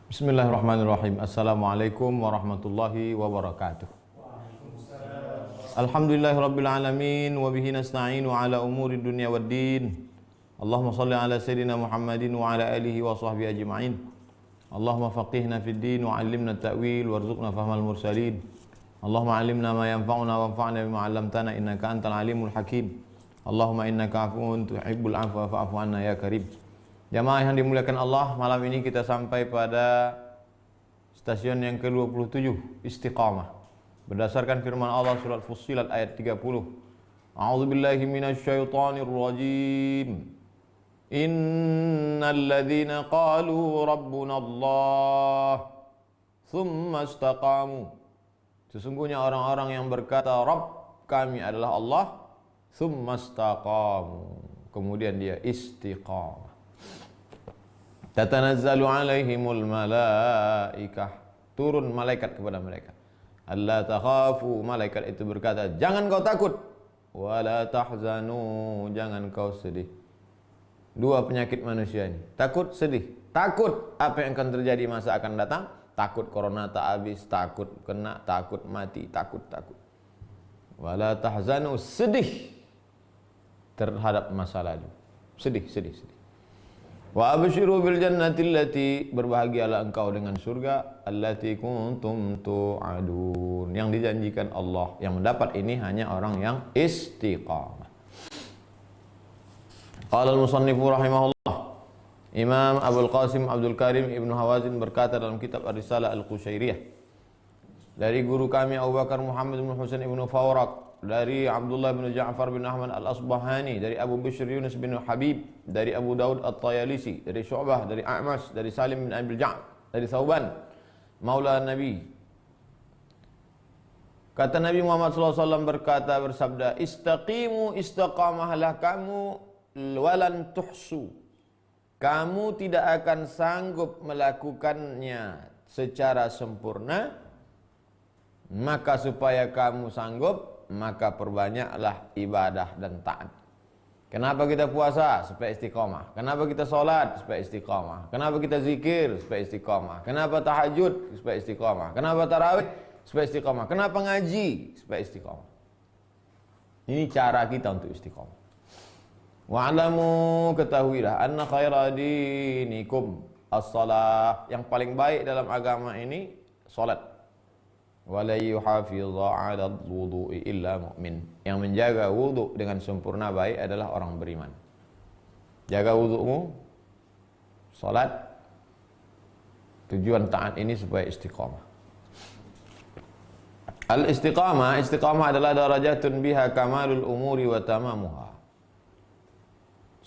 Bismillahirrahmanirrahim. Assalamualaikum warahmatullahi wabarakatuh. Alhamdulillahirabbil alamin wa bihi nasta'inu ala umuri dunya waddin. Allahumma shalli ala sayyidina Muhammadin wa ala alihi wa sahbihi ajma'in. Allahumma faqihna fid din wa 'allimna at-ta'wil warzuqna fahmal mursalin. Allahumma 'allimna ma yanfa'una wanfa'na bima 'allamtana innaka antal alimul hakim. Allahumma innaka 'afuwun tuhibbul 'afwa fa'fu 'anna ya karim. Jamaah yang dimuliakan Allah, malam ini kita sampai pada stasiun yang ke-27, Istiqamah. Berdasarkan firman Allah surat Fussilat ayat 30. A'udzubillahi minasyaitonir rajim. Innal ladzina qalu rabbuna Allah tsumma istaqamu. Sesungguhnya orang-orang yang berkata Rabb kami adalah Allah, tsumma istaqamu. Kemudian dia istiqamah. Tatanazzalu alaihimul malaikah, turun malaikat kepada mereka. Alla takhafu, malaikat itu berkata, jangan kau takut. Wala tahzanu, jangan kau sedih. Dua penyakit manusia ini, takut, sedih. Takut apa yang akan terjadi masa akan datang, takut corona tak habis, takut kena, takut mati, takut. Wala tahzanu, sedih terhadap masa lalu. Sedih. Wa abshiru bil jannati allati, berbahagialah engkau dengan surga allati kuntum tu'adun, yang dijanjikan Allah. Yang mendapat ini hanya orang yang istiqamah. Qala al-musannifu rahimahullah, Imam Abdul Qasim Abdul Karim Ibnu Hawazin berkata dalam kitab Ar-Risalah Al-Qushairiyah, dari guru kami Abu Bakar Muhammad bin Husain Ibnu Fawraq, dari Abdullah bin Ja'far bin Ahmad Al-Asbahani, dari Abu Bishr Yunus bin Habib, dari Abu Daud At-Tayalisi, dari Syu'bah, dari A'mash, dari Salim bin Abil Ja', dari Thauban Maula Nabi. Kata Nabi Muhammad SAW berkata, bersabda, istaqimu, istiqamahlah kamu, walan tuhsu, kamu tidak akan sanggup melakukannya secara sempurna, maka supaya kamu sanggup, maka perbanyaklah ibadah dan taat. Kenapa kita puasa? Supaya istiqamah. Kenapa kita sholat? Supaya istiqamah. Kenapa kita zikir? Supaya istiqamah. Kenapa tahajud? Supaya istiqamah. Kenapa tarawih? Supaya istiqamah. Kenapa ngaji? Supaya istiqamah. Ini cara kita untuk istiqamah. Wa'alamu, ketahuilah, anna khaira dinikum as-salah, yang paling baik dalam agama ini salat. Wala yuhafidha 'ala al-wudu'i illa mu'min, yang menjaga wudu dengan sempurna baik adalah orang beriman. Jaga wudumu, salat, tujuan taat ini supaya istiqamah. Istiqamah adalah darajatun biha kamalul umuri wa tamamuha.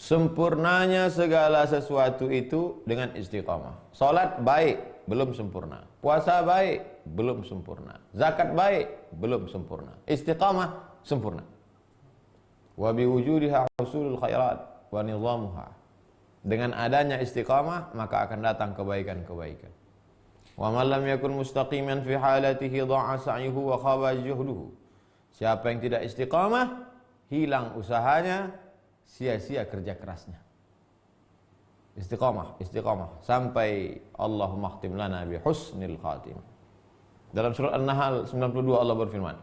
Sempurnanya segala sesuatu itu dengan istiqamah. Salat baik, belum sempurna. Puasa baik, belum sempurna. Zakat baik, belum sempurna. Istiqamah sempurna. Wa biwujudiha husulul khairat wa nizamuha. Dengan adanya istiqamah maka akan datang kebaikan-kebaikan. Wa man lam yakun mustaqiman fi halatihi dha'a sa'yuhu wa khaba juhduhu. Siapa yang tidak istiqamah, hilang usahanya, sia-sia kerja kerasnya. Istiqamah sampai Allahumma khtim lana bi husnil khatimah. Dalam surat An-Nahl 92 Allah berfirman,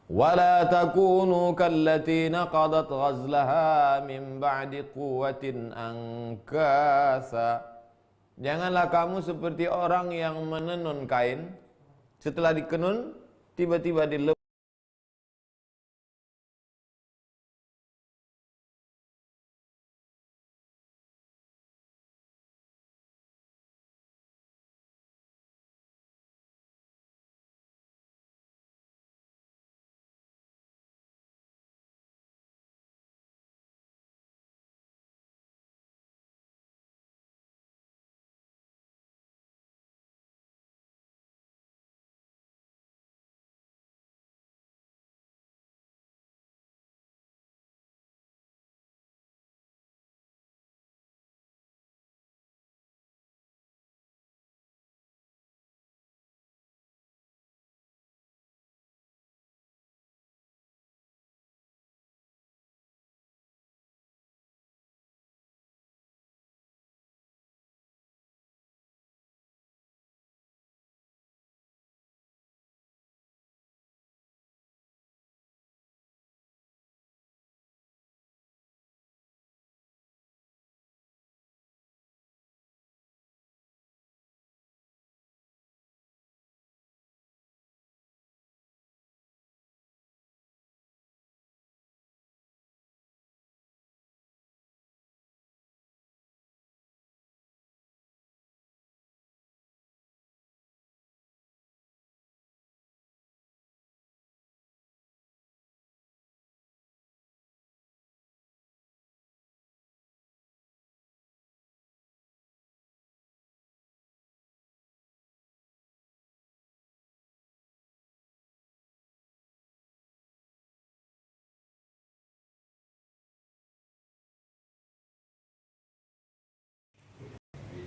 wala takunu kallati naqadat ghazlaha min ba'di quwwatin ankasa. Janganlah kamu seperti orang yang menenun kain, setelah dikenun tiba-tiba dilepas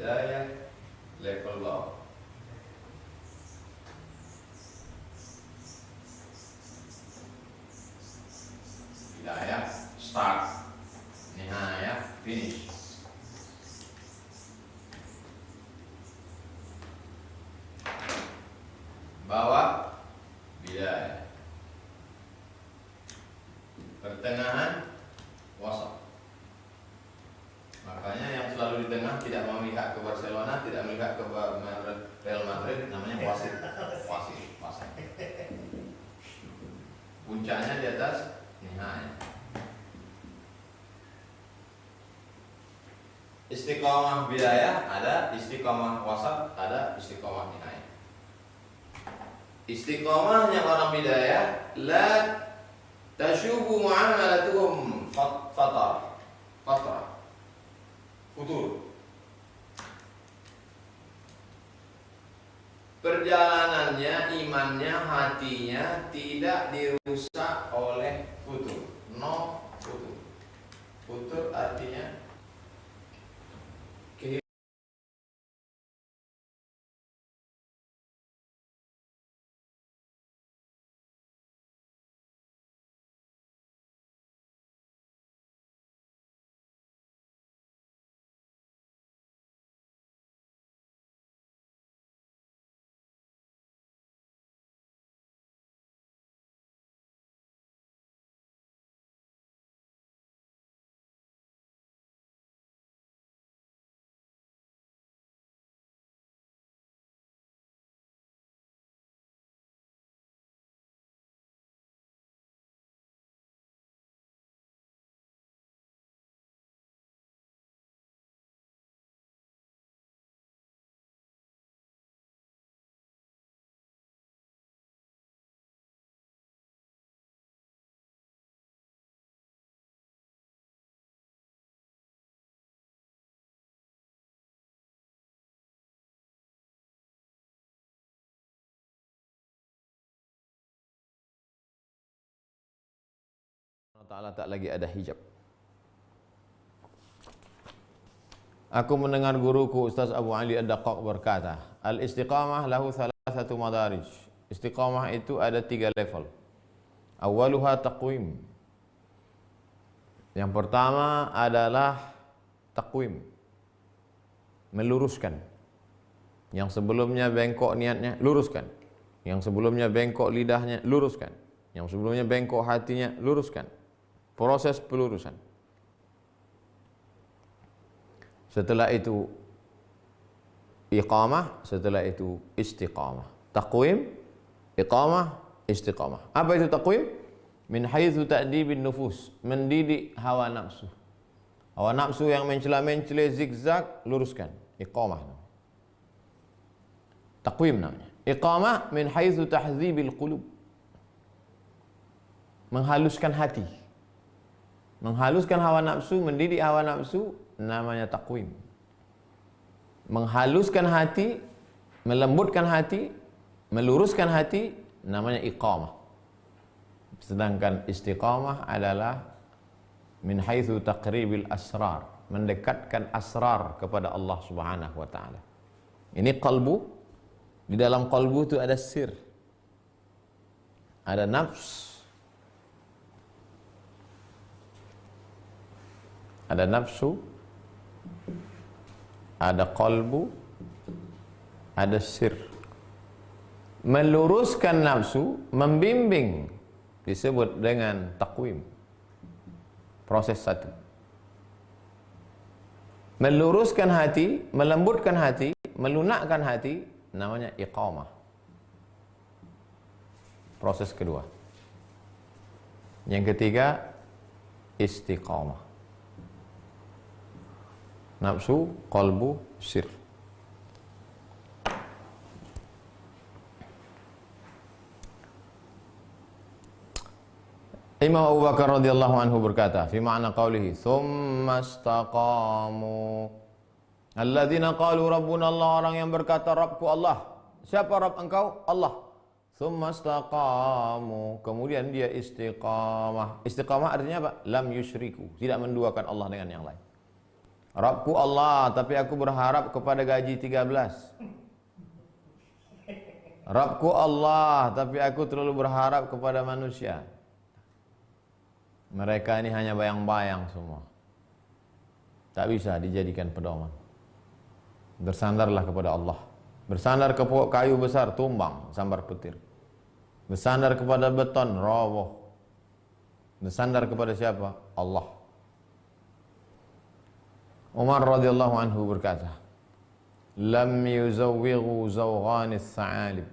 bidayah, level bawah. Bidayah, start. Nihayah, finish. Bawah, bidayah. Pertengahan, wasat. Makanya yang selalu di tengah tidak memihak ke Barcelona, tidak memihak ke Real Madrid, namanya wasit. Wasit. Puncaknya di atas, nihayah. Istiqamah bidayah ada, istiqamah wasat ada, istiqamah nihayah. Istiqamahnya orang bidayah la tashubu muamalatuhum fatrah futur. Perjalanannya, imannya, hatinya tidak dirusak oleh futur. No futur. Futur artinya Allah Ta'ala tak lagi ada hijab. Aku mendengar guruku Ustaz Abu Ali Ad-Daqqaq berkata, al-istiqamah lahu thalathatu madarij. Istiqamah itu ada 3 level. Awaluha taqwim. Yang pertama adalah taqwim, meluruskan. Yang sebelumnya bengkok niatnya, luruskan. Yang sebelumnya bengkok lidahnya, luruskan. Yang sebelumnya bengkok hatinya, luruskan. Proses pelurusan. Setelah itu iqamah, setelah itu istiqamah. Taqwim, iqamah, istiqamah. Apa itu taqwim? Min haitsu ta'dibin nufus, mendidik hawa nafsu. Hawa nafsu yang mencela-mencela zigzag, luruskan. Iqamah. Taqwim namanya. Iqamah min haitsu tahdzibil qulub, menghaluskan hati. Menghaluskan hawa nafsu, mendidik hawa nafsu, namanya taqwim. Menghaluskan hati, melembutkan hati, meluruskan hati, namanya iqamah. Sedangkan istiqamah adalah min haitsu taqribil asrar, mendekatkan asrar kepada Allah Subhanahu wa taala. Ini qalbu, di dalam qalbu itu ada sir. Ada nafs, ada nafsu, ada qalbu, ada sir. Meluruskan nafsu, membimbing, disebut dengan taqwim. Proses 1. Meluruskan hati, melembutkan hati, melunakkan hati, namanya iqamah. Proses kedua. Yang ketiga, istiqamah. Nafsu, qalbu, sir. Imam Abu Bakar radhiyallahu anhu berkata, fi ma'na qawlihi, "Tsumma istaqamu." Alladzina qalu rabbuna Allah, orang yang berkata Rabbku Allah. Siapa Rabb engkau? Allah. Tsumma istaqamu, kemudian dia istiqamah. Istiqamah artinya apa? Lam yusyriku, tidak menduakan Allah dengan yang lain. Rabbku Allah, tapi aku berharap kepada gaji 13. Rabbku Allah, tapi aku terlalu berharap kepada manusia. Mereka ini hanya bayang-bayang semua. Tak bisa dijadikan pedoman. Bersandarlah kepada Allah. Bersandar ke pokok kayu besar, tumbang, sambar petir. Bersandar kepada beton, roboh. Bersandar kepada siapa? Allah. Umar radhiyallahu anhu berkata, "Lam yuzawwighu zawghanis sa'alib."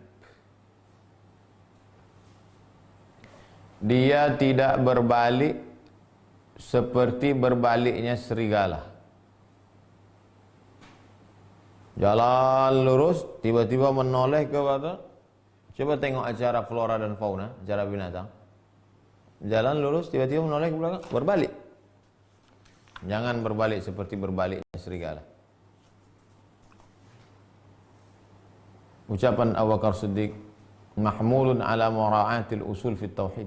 Dia tidak berbalik seperti berbaliknya serigala. Jalan lurus, tiba-tiba menoleh ke barat. Coba tengok acara flora dan fauna, acara binatang. Jalan lurus, tiba-tiba menoleh ke belakang, berbalik. Jangan berbalik seperti berbaliknya serigala. Ucapan Abu Bakar Siddiq, mahmulun ala mura'atil usul fit tauhid.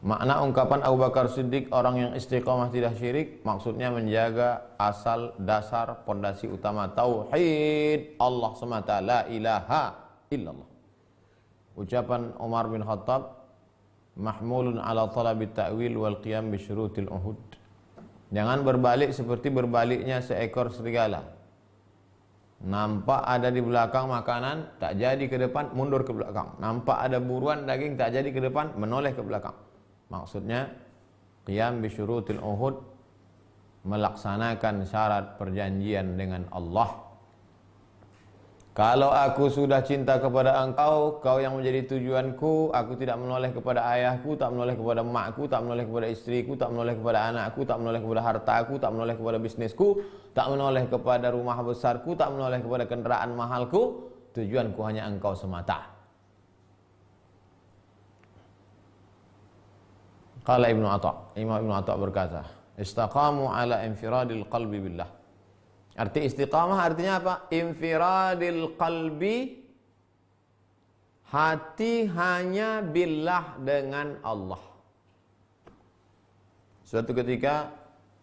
Makna ungkapan Abu Bakar Siddiq, orang yang istiqamah tidak syirik, maksudnya menjaga asal dasar pondasi utama tauhid Allah semata, la ilaha illallah. Ucapan Umar bin Khattab, mahmulun ala talabit ta'wil wal qiyam bi syurutil uhud. Jangan berbalik seperti berbaliknya seekor serigala. Nampak ada di belakang makanan, tak jadi ke depan, mundur ke belakang. Nampak ada buruan daging, tak jadi ke depan, menoleh ke belakang. Maksudnya qiyam bi syurutil uhud, melaksanakan syarat perjanjian dengan Allah. Kalau aku sudah cinta kepada engkau, kau yang menjadi tujuanku, aku tidak menoleh kepada ayahku, tak menoleh kepada makku, tak menoleh kepada istriku, tak menoleh kepada anakku, tak menoleh kepada hartaku, tak menoleh kepada bisnisku, tak menoleh kepada rumah besarku, tak menoleh kepada kendaraan mahalku. Tujuanku hanya engkau semata. Qala Ibnu Atha, Imam Ibnu Atha berkata, istaqamu ala infiradil qalbi billah. Arti istiqamah artinya apa? Infiradil qalbi, hati hanya billah, dengan Allah. Suatu ketika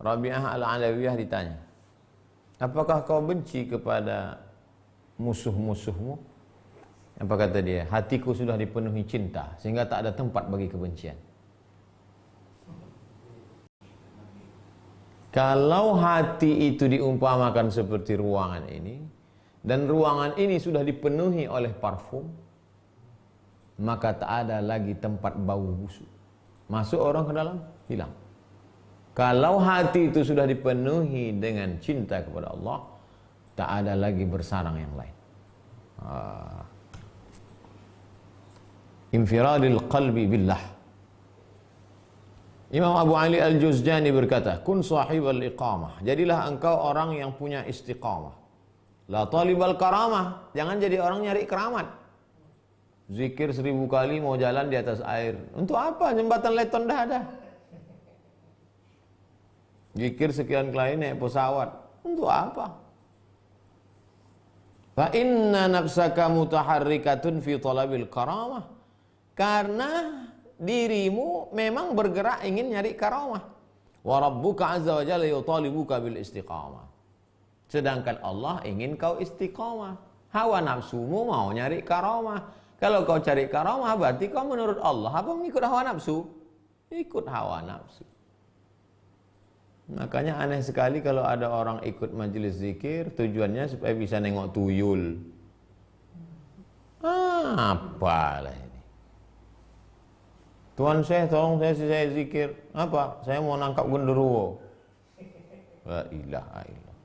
Rabi'ah al-Alawiyah ditanya, apakah kau benci kepada musuh-musuhmu? Apa kata dia? Hatiku sudah dipenuhi cinta sehingga tak ada tempat bagi kebencian. Kalau hati itu diumpamakan seperti ruangan ini, dan ruangan ini sudah dipenuhi oleh parfum, maka tak ada lagi tempat bau busuk. Masuk orang ke dalam, hilang. Kalau hati itu sudah dipenuhi dengan cinta kepada Allah, tak ada lagi bersarang yang lain. Infiradil qalbi billah. Imam Abu Ali Al-Juzjani berkata, kun sahibal iqamah, jadilah engkau orang yang punya istiqamah. La talibal karamah, jangan jadi orang nyari keramat. Zikir 1000 kali mau jalan di atas air, untuk apa? Jembatan Leton dah ada. Zikir sekian kali naik pesawat, untuk apa? Fa inna nafsaka mutaharrikatun fi talabil karamah, karena dirimu memang bergerak ingin nyari karamah. Wa rabbuka azza wa jalla yutalibuka bil istiqamah. Sedangkan Allah ingin kau istiqamah. Hawa nafsumu mau nyari karamah. Kalau kau cari karamah berarti kau menurut Allah apa mengikut hawa nafsu? Ikut hawa nafsu. Makanya aneh sekali kalau ada orang ikut majelis zikir tujuannya supaya bisa nengok tuyul. Apalah ini. Tuan Syekh, tolong saya zikir. Apa? Saya mau nangkap genderuwo. La ilaha illallah.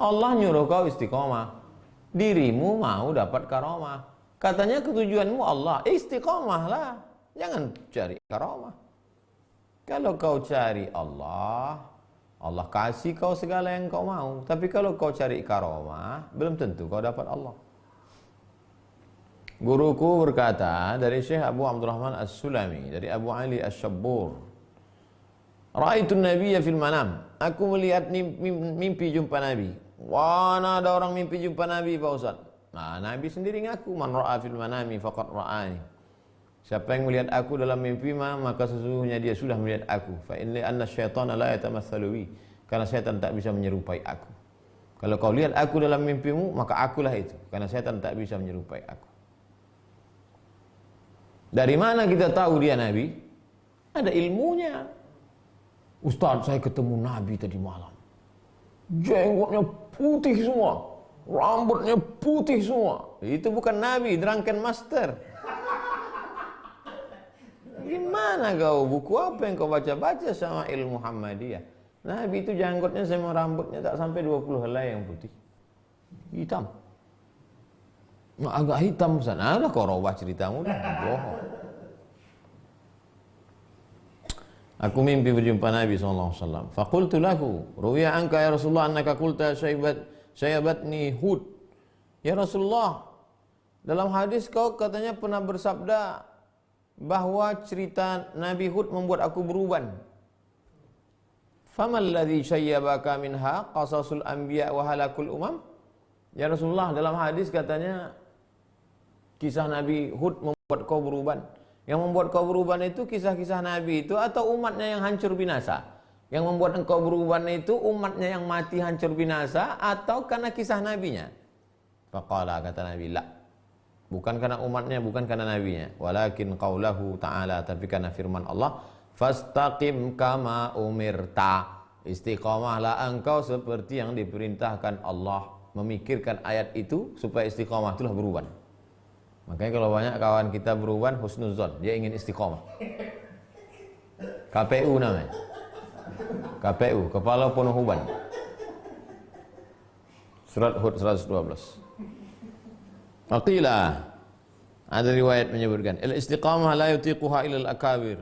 Allah nyuruh kau istiqomah. Dirimu mau dapat karamah. Katanya ketujuanmu Allah, istiqomah lah. Jangan cari karamah. Kalau kau cari Allah, Allah kasih kau segala yang kau mau. Tapi kalau kau cari karamah, belum tentu kau dapat Allah. Guruku berkata dari Syekh Abu Abdurrahman As-Sulami, dari Abu Ali Asy-Syabbur, Ra'aitun Nabiyya fil manam, aku melihat mimpi jumpa Nabi. Wah, ada orang mimpi jumpa Nabi, Pak Ustaz. Nah, Nabi sendiri ngaku, man ra'a fil manami faqad ra'ani. Siapa yang melihat aku dalam mimpi maka sesungguhnya dia sudah melihat aku. Fa inna anna syaitana la yatamatsalu bi. karena setan tak bisa menyerupai aku. Kalau kau lihat aku dalam mimpimu, maka akulah itu, karena setan tak bisa menyerupai aku. Dari mana kita tahu dia Nabi? Ada ilmunya. Ustaz, saya ketemu Nabi tadi malam. Jenggotnya putih semua, rambutnya putih semua. Itu bukan Nabi, drunken master. Gimana kau? Buku apa yang kau baca-baca sama ilmu Muhammadiyah? Nabi itu janggotnya sama rambutnya tak sampai 20 helai yang putih. Hitam. Nah, agak hitam sana. Ada kau robah ceritamu dah. Bohong. Aku mimpi berjumpa Nabi SAW. Faqultu lahu, ruwiya anka ya Rasulullah annaka qulta syayabatni Hud. Ya Rasulullah, dalam hadis kau katanya pernah bersabda bahwa cerita Nabi Hud membuat aku beruban. Famal ladzi syayyabaka minha qasasul anbiya wa halakul umam? Ya Rasulullah, dalam hadis katanya kisah Nabi Hud membuat kau beruban. Yang membuat kau beruban itu kisah-kisah Nabi itu atau umatnya yang hancur binasa? Yang membuat engkau beruban itu umatnya yang mati hancur binasa atau karena kisah Nabinya? Faqala, kata Nabi, la. Bukan karena umatnya, bukan karena Nabinya. Walakin qaulahu ta'ala, tapi karena firman Allah, fastaqim kama umirta. Istiqamahlah engkau seperti yang diperintahkan Allah. Memikirkan ayat itu supaya istiqamah itulah beruban. Makanya kalau banyak kawan kita beruban husnuzon, dia ingin istiqamah. KPU namanya. KPU, Kepala Penuh Uban. Surat Hud 112. Aqila, ada riwayat menyebutkan, al-istiqamah la yutiquha illa al-akabir.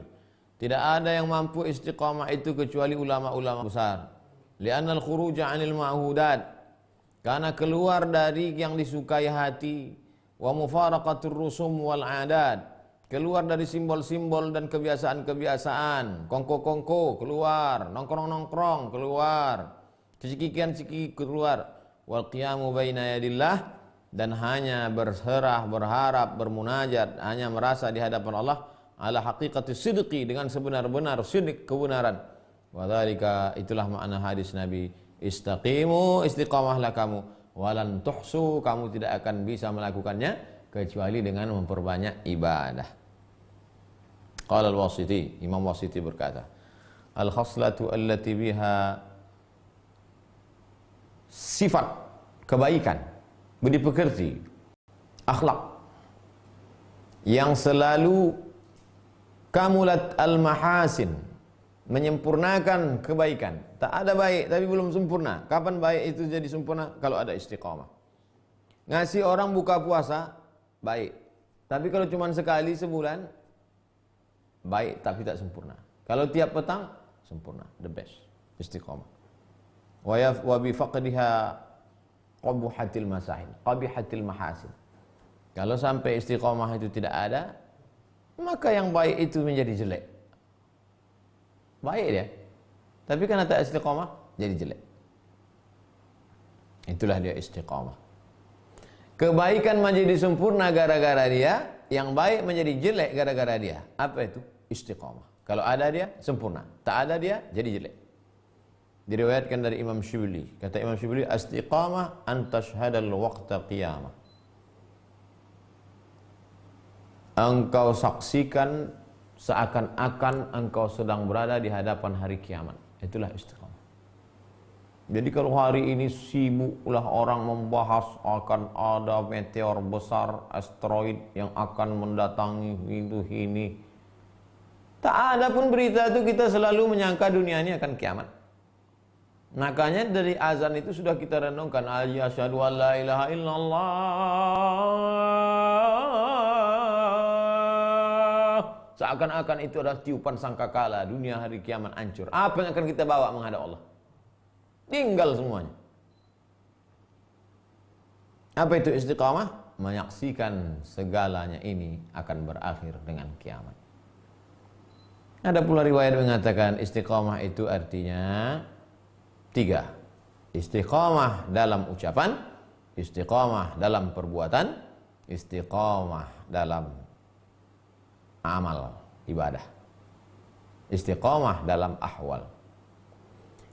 Tidak ada yang mampu istiqamah itu kecuali ulama-ulama besar. Li'anna al-khuruja 'anil ma'hudat. Karena keluar dari yang disukai hati. Wa mufaraqatur rusum wal 'adat. Keluar dari simbol-simbol dan kebiasaan-kebiasaan. Kongko-kongko keluar, nongkrong-nongkrong keluar, cikikian-cikiki keluar. Wal qiyamu baina yadillah, dan hanya berserah, berharap, bermunajat, hanya merasa di hadapan Allah ala haqiqati sidqi, dengan sebenar-benar sidq, kebenaran. Wa dzalika, itulah makna hadis Nabi, istaqimu, istiqamahlah kamu, walan tuhsu, kamu tidak akan bisa melakukannya kecuali dengan memperbanyak ibadah. Qala al-Wasiti, Imam Wasiti berkata, al-khaslatu allati biha, sifat kebaikan, budi pekerti, akhlak yang selalu kamulat al-mahasin, menyempurnakan kebaikan. Tak ada baik tapi belum sempurna. Kapan baik itu jadi sempurna? Kalau ada istiqamah. Ngasih orang buka puasa, baik. Tapi kalau cuma sekali sebulan, baik tapi tak sempurna. Kalau tiap petang, sempurna, the best, istiqamah. Wa bi faqdiha qabuhatil masahin, qabihatil mahasin. Kalau sampai istiqamah itu tidak ada, maka yang baik itu menjadi jelek. Baik dia, tapi karena tak istiqamah jadi jelek. Itulah dia istiqamah. Kebaikan menjadi sempurna gara-gara dia, yang baik menjadi jelek gara-gara dia. Apa itu? Istiqamah. Kalau ada dia sempurna, tak ada dia jadi jelek. Diriwayatkan dari Imam Syibli, kata Imam Syibli, istiqamah an tashhadal waqta qiyamah. Engkau saksikan seakan-akan engkau sedang berada di hadapan hari kiamat. Itulah istiqamah. Jadi kalau hari ini sibuklah orang membahas akan ada meteor besar, asteroid yang akan mendatangi itu ini. Tak ada pun berita itu, kita selalu menyangka dunia ini akan kiamat. Makanya dari azan itu sudah kita renungkan, asyhadu an la ilaha illallah. Seakan-akan itu adalah tiupan sangkakala, dunia hari kiamat hancur. Apa yang akan kita bawa menghadap Allah? Tinggal semuanya. Apa itu istiqamah? Menyaksikan segalanya ini akan berakhir dengan kiamat. Ada pula riwayat mengatakan istiqamah itu artinya 3. Istiqamah dalam ucapan, istiqamah dalam perbuatan, istiqamah dalam amal ibadah, istiqamah dalam ahwal.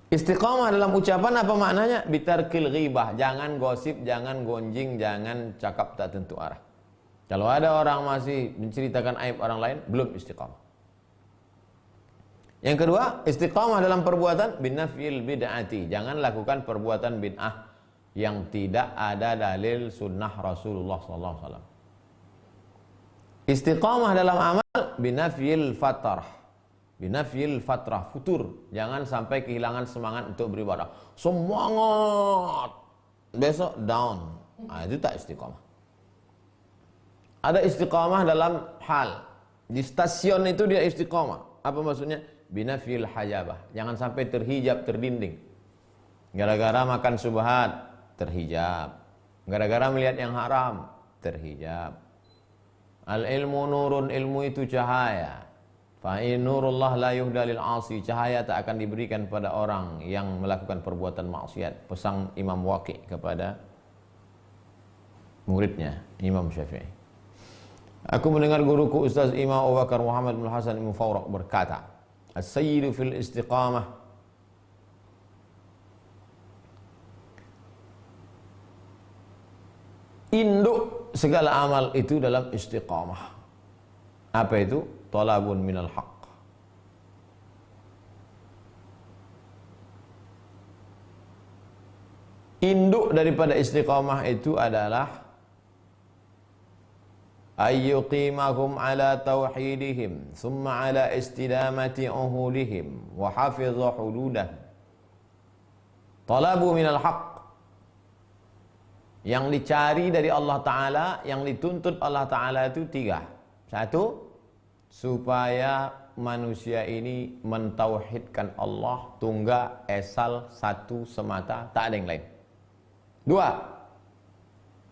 Istiqamah dalam ucapan apa maknanya? Bitarkil ghibah, jangan gosip, jangan gonjing, jangan cakap tak tentu arah. Kalau ada orang masih menceritakan aib orang lain, belum istiqamah. Yang kedua, istiqamah dalam perbuatan binafyil bid'ati, jangan lakukan perbuatan bid'ah yang tidak ada dalil sunnah Rasulullah SAW. Istiqamah dalam amal binafyil fatrah, binafyil fatrah, futur, jangan sampai kehilangan semangat untuk beribadah. Semangat, besok down, itu tak istiqamah. Ada istiqamah dalam hal, di stasiun itu dia istiqamah. Apa maksudnya? Binafyil hajabah, jangan sampai terhijab, terdinding. Gara-gara makan subhat, terhijab. Gara-gara melihat yang haram, terhijab. Al-ilmu nurun, ilmu itu cahaya. Fa'in nurullah la yuhda lil asi, cahaya tak akan diberikan pada orang yang melakukan perbuatan maksiat. Pesan Imam Waqi kepada muridnya Imam Syafi'i. Aku mendengar guruku Ustaz Imam Abu Bakar Muhammad bin Hasan Ibn Fawraq berkata, as-sayyidu fil istiqamah, induk segala amal itu dalam istiqamah. Apa itu? Talabun minal haq. Induk daripada istiqamah itu adalah ayyuqimahum ala tauhidihim summa ala istidamati uhudihim wa hafidha hududah. Talabu minal haq, yang dicari dari Allah Ta'ala, yang dituntut Allah Ta'ala itu tiga. Satu, supaya manusia ini mentauhidkan Allah tunggal esal satu semata, tak ada yang lain. Dua,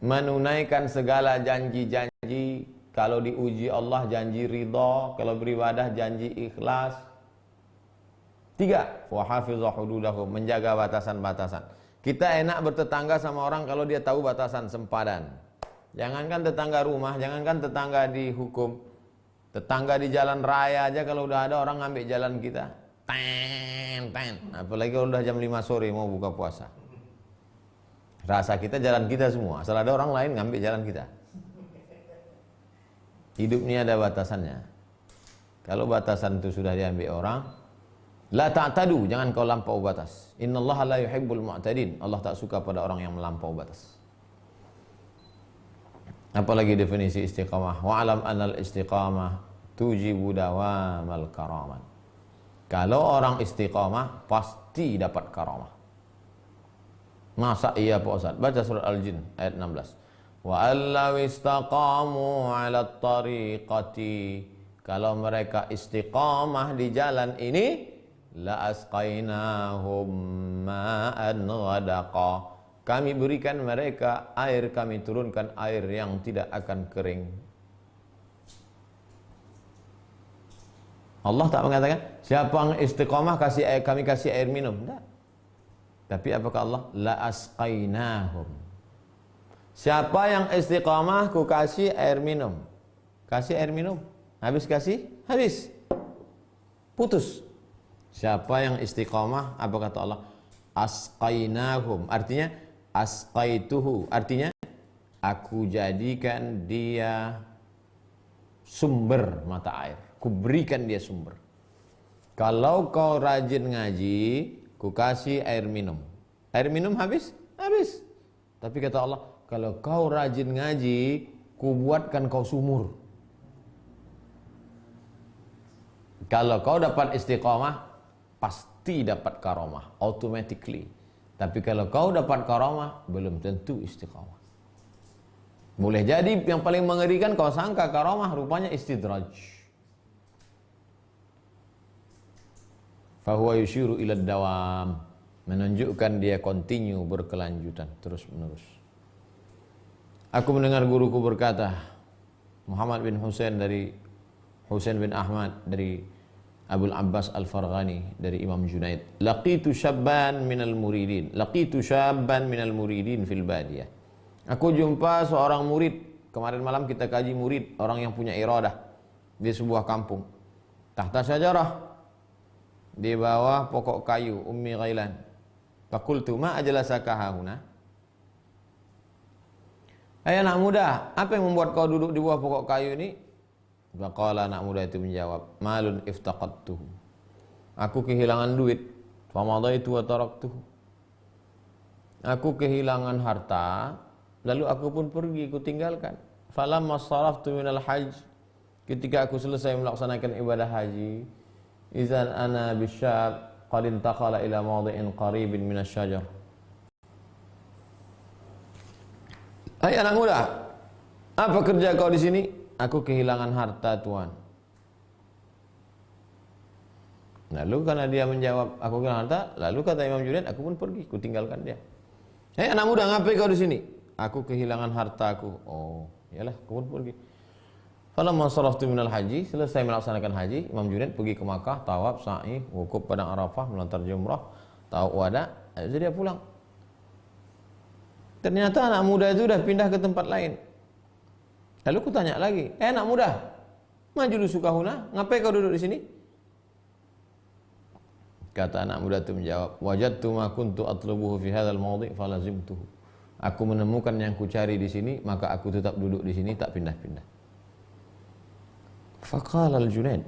menunaikan segala janji-janji. Kalau diuji Allah janji ridha, kalau beribadah janji ikhlas. Tiga, wa hafizha hududahu, menjaga batasan-batasan. Kita enak bertetangga sama orang kalau dia tahu batasan sempadan. Jangankan tetangga rumah, jangankan tetangga di hukum, tetangga di jalan raya aja kalau udah ada orang ngambil jalan kita, ten. Apalagi kalau udah jam 5 sore mau buka puasa. Rasa kita jalan kita semua, asal ada orang lain ngambil jalan kita. Hidup ini ada batasannya. Kalau batasan itu sudah diambil orang, la ta'tadu, jangan kau lampau batas. Innallaha la yuhibbul mu'tadin, Allah tak suka pada orang yang melampau batas. Apalagi definisi istiqamah? Wa'alam anal istiqamah tujibu dawamal karamat. Kalau orang istiqamah pasti dapat karamah. Masa iya Pak Ustaz? Baca surat Al-Jin ayat 16. Wa allaw istaqamu 'ala tariqati, kalau mereka istiqamah di jalan ini, la asqainahum ma'an ghadaqa, kami berikan mereka air, kami turunkan air yang tidak akan kering. Allah tak mengatakan siapa yang istiqamah kasih air, kami kasih air minum. Tidak. Tapi apakah Allah? La asqainahum. Siapa yang istiqamah ku kasih air minum. Kasih air minum. Habis kasih, habis. Putus. Siapa yang istiqamah, apa kata Allah? Asqainahum. Artinya asqaituhu. Artinya aku jadikan dia sumber mata air. Ku berikan dia sumber. Kalau kau rajin ngaji, ku kasih air minum. Air minum habis? Habis. Tapi kata Allah, kalau kau rajin ngaji, ku buatkan kau sumur. Kalau kau dapat istiqamah, pasti dapat karamah, automatically. Tapi kalau kau dapat karamah, belum tentu istiqamah. Boleh jadi yang paling mengerikan kau sangka karamah, rupanya istidraj. Fahuwa yushiru ila dawam, menunjukkan dia continue, berkelanjutan, terus menerus. Aku mendengar guruku berkata, Muhammad bin Husain bin Ahmad dari Abul Abbas Al-Farghani dari Imam Junaid, laqitu syabban minal muridin fil badiyah. Aku jumpa seorang murid, kemarin malam kita kaji murid, orang yang punya iradah di sebuah kampung. Tahta syajarah, di bawah pokok kayu Ummi Ghailan. Faqultu ma ajlasaka hahuna? Hai anak muda, apa yang membuat kau duduk di bawah pokok kayu ini? Faqala, anak muda itu menjawab, malun iftaqattuhu. Aku kehilangan duit, famadaitu wa taraktuhu. Aku kehilangan harta, lalu aku pun pergi, aku tinggalkan. Falamma saraftu minal hajj, ketika aku selesai melaksanakan ibadah haji, izan ana bisyab qad intaqala ila mawdi'in qaribin minasyajar. Hai anak muda, apa kerja kau di sini? Aku kehilangan harta, Tuan. Lalu karena dia menjawab, aku kehilangan harta, lalu kata Imam Junaid, aku pun pergi, aku tinggalkan dia. Hai anak muda, ngapain kau di sini? Aku kehilangan hartaku. Oh, iyalah, aku pun pergi. Falamma saraftu minal haji, selesai melaksanakan haji, Imam Junaid pergi ke Makkah, tawaf, sa'i, wukuf padang Arafah, melontar jumrah, tawaf wada, jadi dia pulang. Ternyata anak muda itu sudah pindah ke tempat lain. Lalu aku tanya lagi, anak muda, majulu sukahuna, ngapain kau duduk di sini? Kata anak muda itu menjawab, wajadtu ma kuntu atlubuhu fi hadzal mawdi' falazimtuhu. Aku menemukan yang ku cari di sini, maka aku tetap duduk di sini, tak pindah-pindah. Faqala al-Junaid,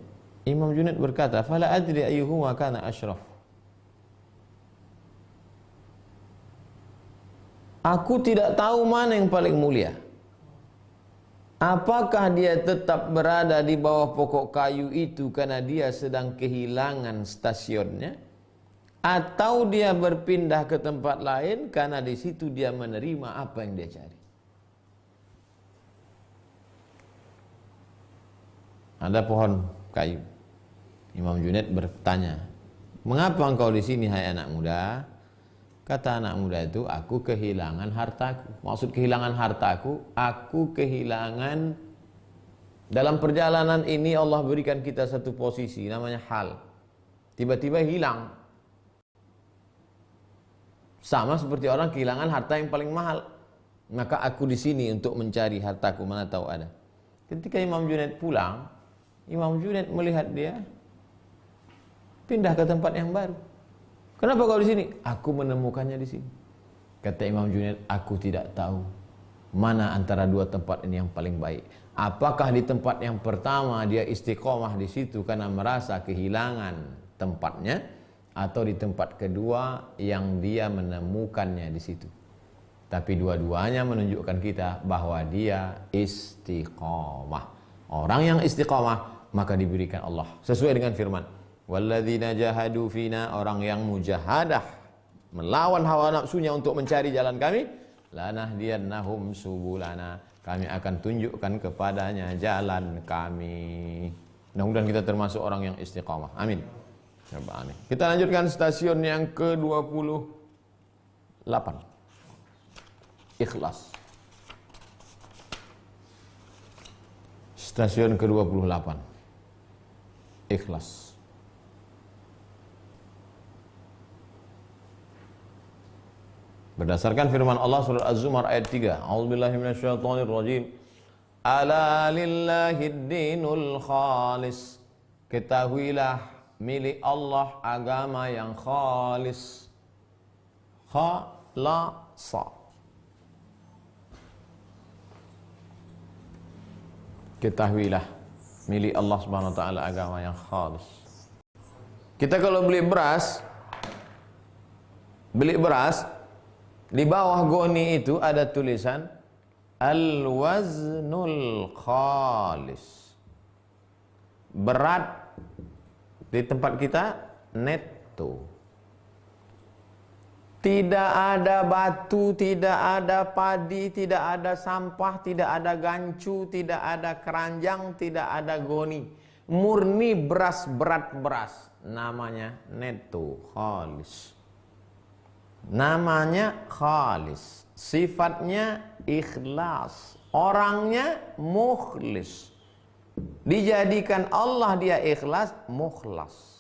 Imam Junaid berkata, fala adri ayyuhuma kana asyraf. Aku tidak tahu mana yang paling mulia. Apakah dia tetap berada di bawah pokok kayu itu karena dia sedang kehilangan stasiunnya, atau dia berpindah ke tempat lain karena di situ dia menerima apa yang dia cari? Ada pohon kayu. Imam Junaid bertanya, mengapa engkau di sini, hai anak muda? Kata anak muda itu, aku kehilangan hartaku. Maksud kehilangan hartaku, aku kehilangan, dalam perjalanan ini Allah berikan kita satu posisi namanya hal. Tiba-tiba hilang. Sama seperti orang kehilangan harta yang paling mahal. Maka aku di sini untuk mencari hartaku, mana tahu ada. Ketika Imam Junaid pulang, Imam Junaid melihat dia pindah ke tempat yang baru. Kenapa kau di sini? Aku menemukannya di sini. Kata Imam Junaid, aku tidak tahu mana antara dua tempat ini yang paling baik. Apakah di tempat yang pertama dia istiqomah di situ karena merasa kehilangan tempatnya, atau di tempat kedua yang dia menemukannya di situ. Tapi dua-duanya menunjukkan kita bahwa dia istiqomah. Orang yang istiqomah maka diberikan Allah sesuai dengan firman, walladzina jahadu fina, orang yang mujahadah melawan hawa nafsunya untuk mencari jalan kami, lanahdiyannahum subulana, kami akan tunjukkan kepadanya jalan kami. Mudah-mudahan kita termasuk orang yang istiqamah. Amin. Kita lanjutkan stasiun yang ke-28. Ikhlas. Stasiun ke-28. Ikhlas. Berdasarkan firman Allah surah Az-Zumar ayat 3, A'udzubillahi minasyaitonirrajim. Ala lillahid dinul khalis. Ketahuilah milik Allah agama yang khalis. Khalasa. Ketahuilah milik Allah Subhanahu wa taala agama yang khalis. Kita kalau beli beras di bawah goni itu ada tulisan al-waznul khalis. Berat di tempat kita netto. Tidak ada batu, tidak ada padi, tidak ada sampah, tidak ada gancu, tidak ada keranjang, tidak ada goni. Murni beras, berat beras. Namanya netto, khalis. Namanya khalis, sifatnya ikhlas, orangnya mukhlis. Dijadikan Allah dia ikhlas, mukhlas.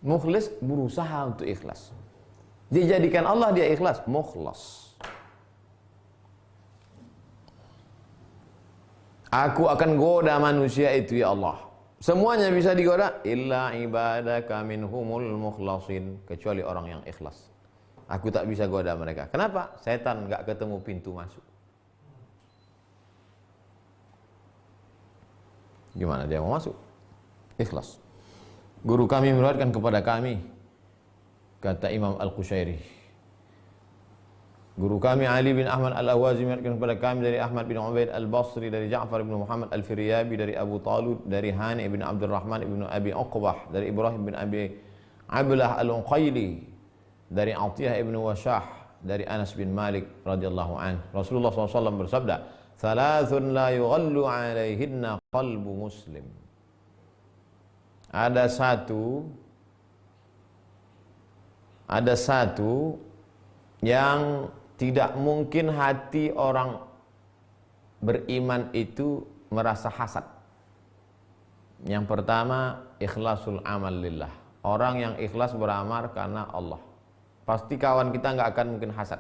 Mukhlis berusaha untuk ikhlas. Dijadikan Allah dia ikhlas, mukhlas. Aku akan goda manusia itu ya Allah, Semuanya bisa digoda illa ibadaka minhumul mukhlasin, kecuali orang yang ikhlas. Aku tak bisa goda mereka. Kenapa? Setan enggak ketemu pintu masuk. Gimana dia mau masuk? Ikhlas. Guru kami meriwayatkan kepada kami, kata Imam Al-Qushairi, guru kami Ali bin Ahmad Al-Awazi meriwayatkan kepada kami dari Ahmad bin Ubaid Al-Basri, dari Ja'far bin Muhammad Al-Firyabi, dari Abu Talud, dari Hani bin Abdurrahman bin Abi Uqbah, dari Ibrahim bin Abi Ablah Al-Unqaili, dari Atiyah bin Washah, dari Anas bin Malik radhiyallahu anhu. Rasulullah SAW bersabda, "Thalathun la yughallu alaihinna qalbu muslim." Ada satu yang tidak mungkin hati orang beriman itu merasa hasad. Yang pertama, ikhlasul amal lillah. Orang yang ikhlas beramal karena Allah, pasti kawan kita nggak akan mungkin hasad.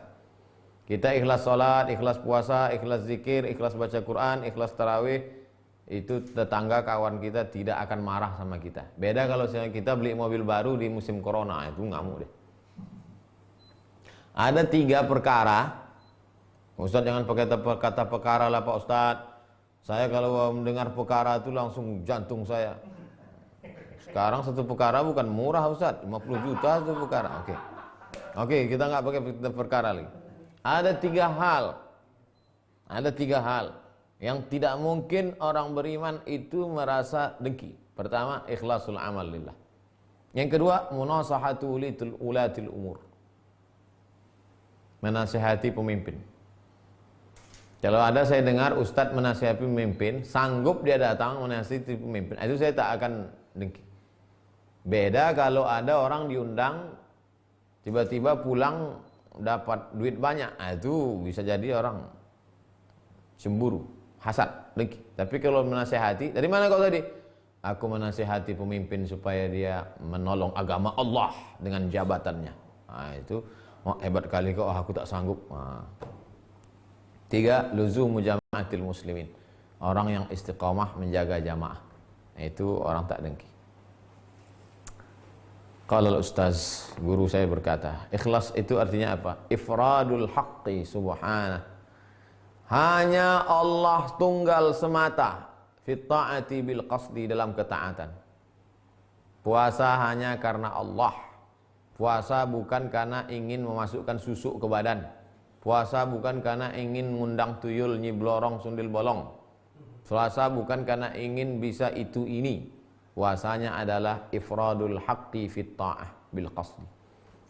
Kita ikhlas sholat, ikhlas puasa, ikhlas zikir, ikhlas baca Quran, ikhlas tarawih, itu tetangga kawan kita tidak akan marah sama kita. Beda kalau kita beli mobil baru di musim corona, itu ngamuk deh. Ada 3 perkara. Ustaz jangan pakai kata perkara lah Pak Ustaz. Saya kalau mendengar perkara itu langsung jantung saya. Sekarang satu perkara bukan murah Ustaz, 50 juta satu perkara. Oke, kita nggak pakai perkara lagi. Ada 3 hal yang tidak mungkin orang beriman itu merasa dengki. Pertama, ikhlasul amal lillah. Yang kedua, munasahatu ulatil umur, menasihati pemimpin. Kalau ada saya dengar ustadz menasihati pemimpin, sanggup dia datang menasihati pemimpin, itu saya tak akan dengki. Beda kalau ada orang diundang, tiba-tiba pulang dapat duit banyak, itu bisa jadi orang cemburu, hasad, dengki. Tapi kalau menasihati, dari mana kau tadi? Aku menasihati pemimpin supaya dia menolong agama Allah dengan jabatannya. Nah, itu hebat kali kau, aku tak sanggup. 3, luzumu jama'atil muslimin. Orang yang istiqamah menjaga jamaah, itu orang tak dengki. Qala al-ustaz, guru saya berkata, ikhlas itu artinya apa? Ifradul haqqi subhanah. Hanya Allah tunggal semata, fit ta'ati bil qasdi, dalam ketaatan. Puasa hanya karena Allah. Puasa bukan karena ingin memasukkan susuk ke badan. Puasa bukan karena ingin ngundang tuyul, nyiblorong, sundil bolong. Puasa bukan karena ingin bisa itu ini. Puasanya adalah ifradul haqqi fit ta'ah bil qasdi.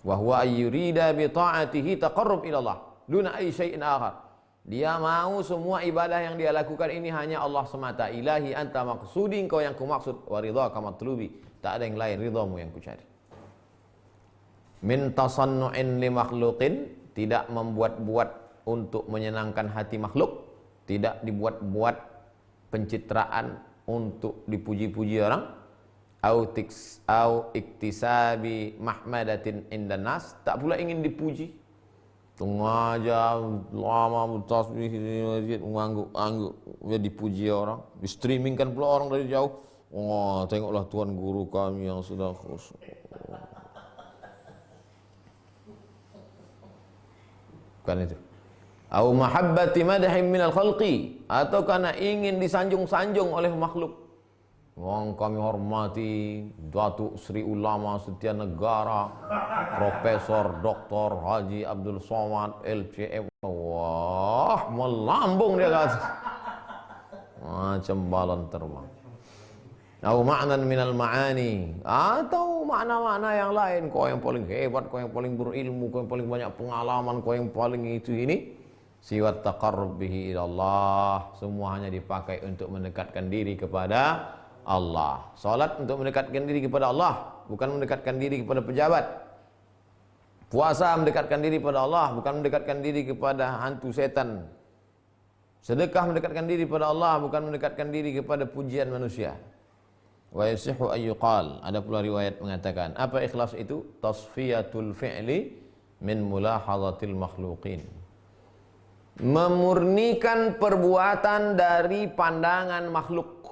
Wa huwa ayyurida bi ta'atihi taqarrub ila Allah duna ay syai'in akhar. Dia mau semua ibadah yang dia lakukan ini hanya Allah semata. Ilahi anta maqsudi, engkau yang kumaksud, wa ridhaka matlubi, tak ada yang lain, ridhamu yang kucari. Min tasannu'in li makhluqin, tidak membuat-buat untuk menyenangkan hati makhluk, tidak dibuat-buat pencitraan untuk dipuji-puji orang, au iktisabi mahmadatin indan nas, tak pula ingin dipuji. Tengah jam lama tasbih di masjid, mengangguk-angguk, dia dipuji orang, di streamingkan pula orang dari jauh. Oh, tengoklah tuan guru kami yang sudah khusyuk. Bukan itu. Au mahabbati madhim minal khalqi, atau karena ingin disanjung-sanjung oleh makhluk. Wong kami hormati Datuk Sri Ulama Setia Negara Profesor Dr. Haji Abdul Somad LCM. Wah, melambung dia ke atas macam balon terbang. Au ma'nan minal ma'ani, atau makna-makna yang lain. Kau yang paling hebat, kau yang paling berilmu, kau yang paling banyak pengalaman, kau yang paling itu ini. Siwat taqarrub bihi ilallah, semua hanya dipakai untuk mendekatkan diri kepada Allah. Salat untuk mendekatkan diri kepada Allah, bukan mendekatkan diri kepada pejabat. Puasa mendekatkan diri kepada Allah, bukan mendekatkan diri kepada hantu setan. Sedekah mendekatkan diri kepada Allah, bukan mendekatkan diri kepada pujian manusia. Wa yasihu ayyuqal, ada pula riwayat mengatakan, apa ikhlas itu? Tasfiyatul fi'li min mulahadhatil makhluqin, memurnikan perbuatan dari pandangan makhluk.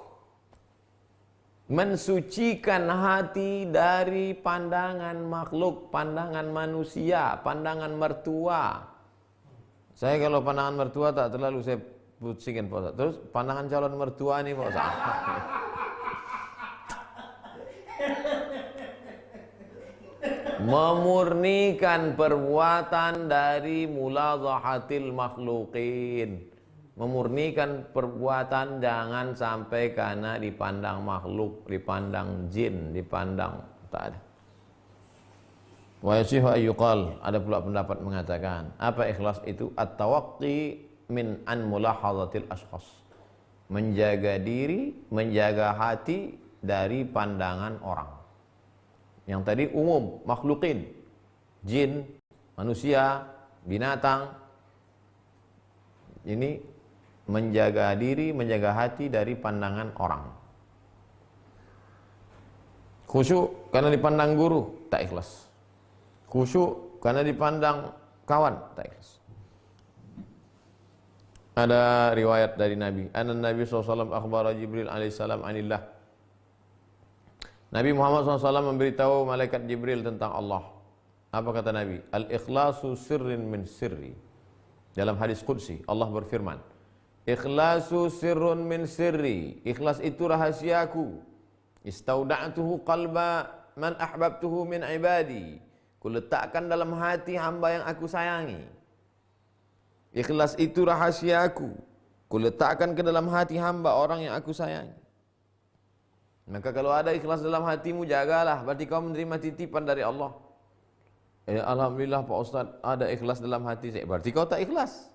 mensucikan hati dari pandangan makhluk, pandangan manusia, pandangan mertua. Saya kalau pandangan mertua tak terlalu saya pusingin Pak Ustaz. Terus pandangan calon mertua nih Pak Ustaz. Memurnikan perbuatan dari muladhahatil makhluqin. Memurnikan perbuatan jangan sampai karena dipandang makhluk, dipandang jin, dipandang tak ada. Wa yasihu ayyuqal, ada pula pendapat mengatakan, apa ikhlas itu? At-tawaqqi min an mulahadhatil ashkhas. Menjaga diri, menjaga hati dari pandangan orang. Yang tadi umum, makhlukin, jin, manusia, binatang. Ini menjaga diri, menjaga hati dari pandangan orang. Khusyuk karena dipandang guru, tak ikhlas. Khusyuk karena dipandang kawan, tak ikhlas. Ada riwayat dari Nabi, anna Nabi SAW akhbara Jibril alaihissalam anillah. Nabi Muhammad SAW memberitahu malaikat Jibril tentang Allah. Apa kata Nabi? Al-ikhlasu sirrin min sirri. Dalam hadis qudsi Allah berfirman, ikhlasu sirrun min sirri. Ikhlas itu rahasiaku. Istauda'tuhu qalba man ahbabtuhu min ibadi. Kuletakkan dalam hati hamba yang aku sayangi. Ikhlas itu rahasiaku. Kuletakkan ke dalam hati hamba orang yang aku sayangi. Maka kalau ada ikhlas dalam hatimu, jagalah. Berarti kau menerima titipan dari Allah. Alhamdulillah Pak Ustaz, ada ikhlas dalam hati saya. Berarti kau tak ikhlas.